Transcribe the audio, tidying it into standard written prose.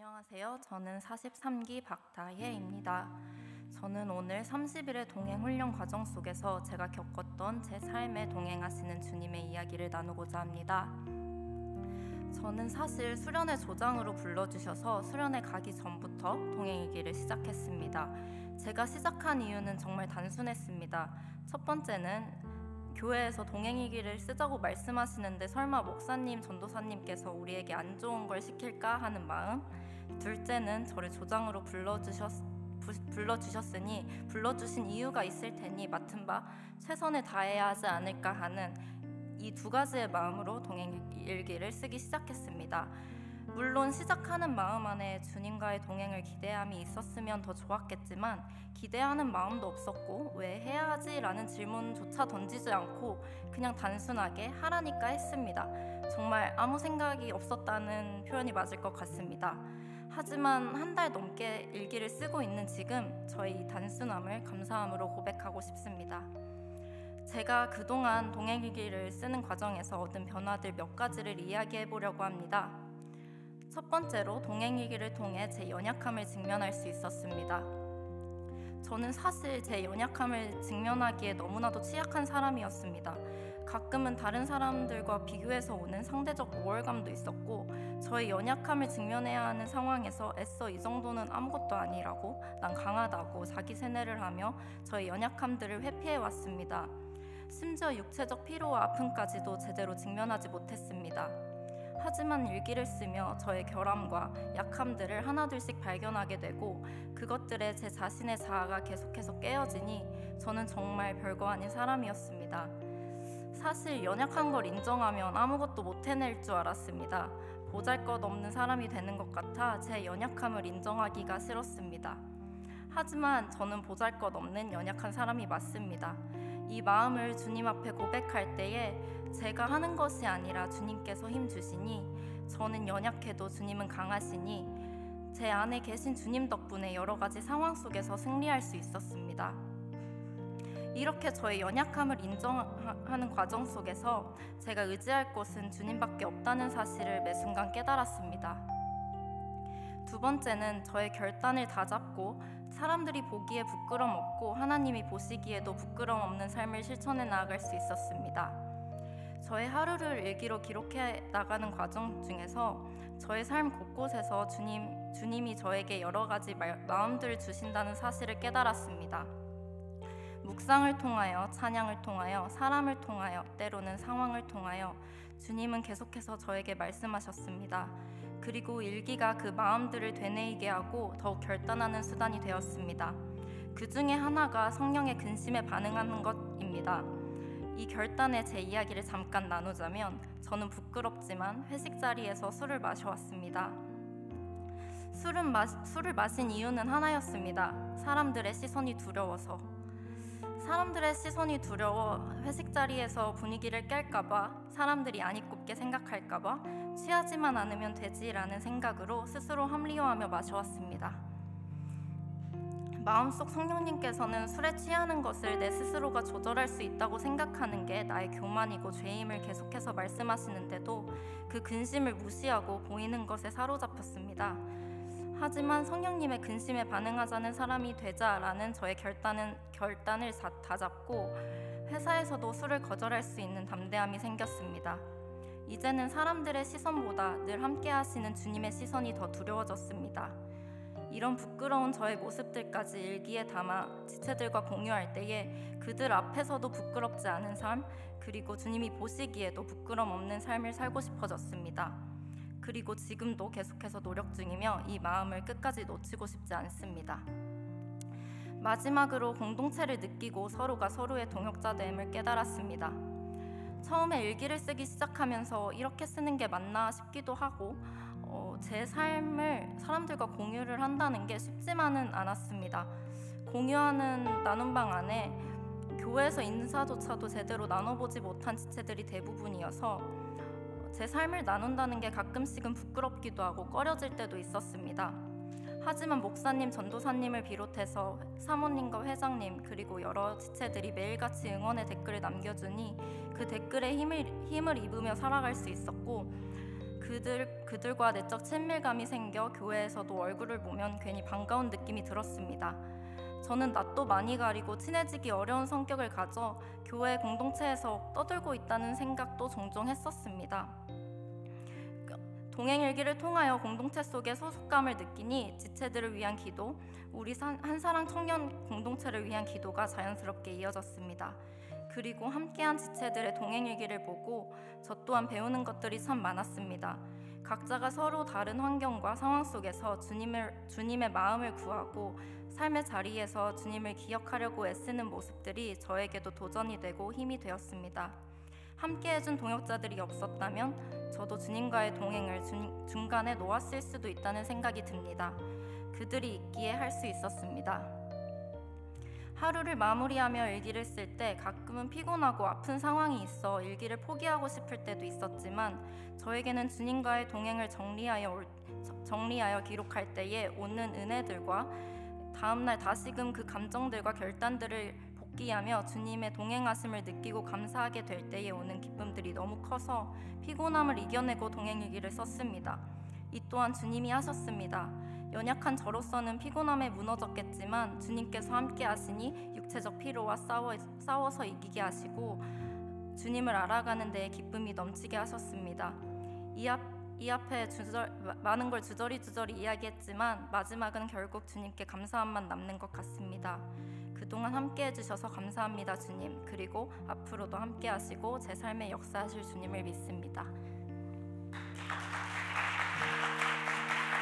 안녕하세요. 저는 43기 박다혜입니다. 저는 오늘 30일의 동행 훈련 과정 속에서 제가 겪었던 제 삶에 동행하시는 주님의 이야기를 나누고자 합니다. 저는 사실 수련회 조장으로 불러주셔서 수련회 가기 전부터 동행일기를 시작했습니다. 제가 시작한 이유는 정말 단순했습니다. 첫 번째는 교회에서 동행일기를 쓰자고 말씀하시는데 설마 목사님, 전도사님께서 우리에게 안 좋은 걸 시킬까 하는 마음. 둘째는 저를 조장으로 불러주셨으니 불러주신 이유가 있을 테니 맡은 바 최선을 다해야 하지 않을까 하는 이 두 가지의 마음으로 동행일기를 쓰기 시작했습니다. 물론 시작하는 마음 안에 주님과의 동행을 기대함이 있었으면 더 좋았겠지만 기대하는 마음도 없었고 왜 해야 하지? 라는 질문조차 던지지 않고 그냥 단순하게 하라니까 했습니다. 정말 아무 생각이 없었다는 표현이 맞을 것 같습니다. 하지만 한 달 넘게 일기를 쓰고 있는 지금 저의 이 단순함을 감사함으로 고백하고 싶습니다. 제가 그동안 동행일기를 쓰는 과정에서 얻은 변화들 몇 가지를 이야기해 보려고 합니다. 첫 번째로 동행일기를 통해 제 연약함을 직면할 수 있었습니다. 저는 사실 제 연약함을 직면하기에 너무나도 취약한 사람이었습니다. 가끔은 다른 사람들과 비교해서 오는 상대적 우월감도 있었고 저의 연약함을 직면해야 하는 상황에서 애써 이 정도는 아무것도 아니라고 난 강하다고 자기 세뇌를 하며 저의 연약함들을 회피해왔습니다. 심지어 육체적 피로와 아픔까지도 제대로 직면하지 못했습니다. 하지만 일기를 쓰며 저의 결함과 약함들을 하나둘씩 발견하게 되고 그것들에 제 자신의 자아가 계속해서 깨어지니 저는 정말 별거 아닌 사람이었습니다. 사실 연약한 걸 인정하면 아무것도 못 해낼 줄 알았습니다. 보잘것없는 사람이 되는 것 같아 제 연약함을 인정하기가 싫었습니다. 하지만 저는 보잘것없는 연약한 사람이 맞습니다. 이 마음을 주님 앞에 고백할 때에 제가 하는 것이 아니라 주님께서 힘 주시니 저는 연약해도 주님은 강하시니 제 안에 계신 주님 덕분에 여러 가지 상황 속에서 승리할 수 있었습니다. 이렇게 저의 연약함을 인정하는 과정 속에서 제가 의지할 곳은 주님밖에 없다는 사실을 매 순간 깨달았습니다. 두 번째는 저의 결단을 다잡고 사람들이 보기에 부끄럼 없고 하나님이 보시기에도 부끄럼 없는 삶을 실천해 나아갈 수 있었습니다. 저의 하루를 일기로 기록해 나가는 과정 중에서 저의 삶 곳곳에서 주님이 저에게 여러 가지 마음들을 주신다는 사실을 깨달았습니다. 묵상을 통하여, 찬양을 통하여, 사람을 통하여, 때로는 상황을 통하여 주님은 계속해서 저에게 말씀하셨습니다. 그리고 일기가 그 마음들을 되뇌이게 하고 더욱 결단하는 수단이 되었습니다. 그 중에 하나가 성령의 근심에 반응하는 것입니다. 이 결단에 제 이야기를 잠깐 나누자면 저는 부끄럽지만 회식 자리에서 술을 마셔왔습니다. 술을 마신 이유는 하나였습니다. 사람들의 시선이 두려워서. 사람들의 시선이 두려워 회식 자리에서 분위기를 깰까봐, 사람들이 안 이꼽게 생각할까봐 취하지만 않으면 되지라는 생각으로 스스로 합리화하며 마셔왔습니다. 마음속 성령님께서는 술에 취하는 것을 내 스스로가 조절할 수 있다고 생각하는 게 나의 교만이고 죄임을 계속해서 말씀하시는데도 그 근심을 무시하고 보이는 것에 사로잡혔습니다. 하지만 성령님의 근심에 반응하자는 사람이 되자라는 저의 결단을 다잡고 회사에서도 술을 거절할 수 있는 담대함이 생겼습니다. 이제는 사람들의 시선보다 늘 함께 하시는 주님의 시선이 더 두려워졌습니다. 이런 부끄러운 저의 모습들까지 일기에 담아 지체들과 공유할 때에 그들 앞에서도 부끄럽지 않은 삶, 그리고 주님이 보시기에도 부끄럼 없는 삶을 살고 싶어졌습니다. 그리고 지금도 계속해서 노력 중이며 이 마음을 끝까지 놓치고 싶지 않습니다. 마지막으로 공동체를 느끼고 서로가 서로의 동역자됨을 깨달았습니다. 처음에 일기를 쓰기 시작하면서 이렇게 쓰는 게 맞나 싶기도 하고 제 삶을 사람들과 공유를 한다는 게 쉽지만은 않았습니다. 공유하는 나눔방 안에 교회에서 인사조차도 제대로 나눠보지 못한 지체들이 대부분이어서 제 삶을 나눈다는 게 가끔씩은 부끄럽기도 하고 꺼려질 때도 있었습니다. 하지만 목사님, 전도사님을 비롯해서 사모님과 회장님 그리고 여러 지체들이 매일같이 응원의 댓글을 남겨주니 그 댓글에 힘을 입으며 살아갈 수 있었고 그들과 내적 친밀감이 생겨 교회에서도 얼굴을 보면 괜히 반가운 느낌이 들었습니다. 저는 낯도 많이 가리고 친해지기 어려운 성격을 가져 교회 공동체에서 떠들고 있다는 생각도 종종 했었습니다. 동행일기를 통하여 공동체 속의 소속감을 느끼니 지체들을 위한 기도, 우리 한사랑 청년 공동체를 위한 기도가 자연스럽게 이어졌습니다. 그리고 함께한 지체들의 동행일기를 보고 저 또한 배우는 것들이 참 많았습니다. 각자가 서로 다른 환경과 상황 속에서 주님의 마음을 구하고 삶의 자리에서 주님을 기억하려고 애쓰는 모습들이 저에게도 도전이 되고 힘이 되었습니다. 함께 해준 동역자들이 없었다면 저도 주님과의 동행을 중간에 놓았을 수도 있다는 생각이 듭니다. 그들이 있기에 할 수 있었습니다. 하루를 마무리하며 일기를 쓸 때 가끔은 피곤하고 아픈 상황이 있어 일기를 포기하고 싶을 때도 있었지만 저에게는 주님과의 동행을 정리하여 기록할 때에 오는 은혜들과 다음날 다시금 그 감정들과 결단들을 복기하며 주님의 동행하심을 느끼고 감사하게 될 때에 오는 기쁨들이 너무 커서 피곤함을 이겨내고 동행일기를 썼습니다. 이 또한 주님이 하셨습니다. 연약한 저로서는 피곤함에 무너졌겠지만 주님께서 함께 하시니 육체적 피로와 싸워서 이기게 하시고 주님을 알아가는 데에 기쁨이 넘치게 하셨습니다. 이 앞에 많은 걸 주저리 이야기했지만 마지막은 결국 주님께 감사함만 남는 것 같습니다. 그동안 함께 해주셔서 감사합니다, 주님. 그리고 앞으로도 함께 하시고 제 삶에 역사하실 주님을 믿습니다.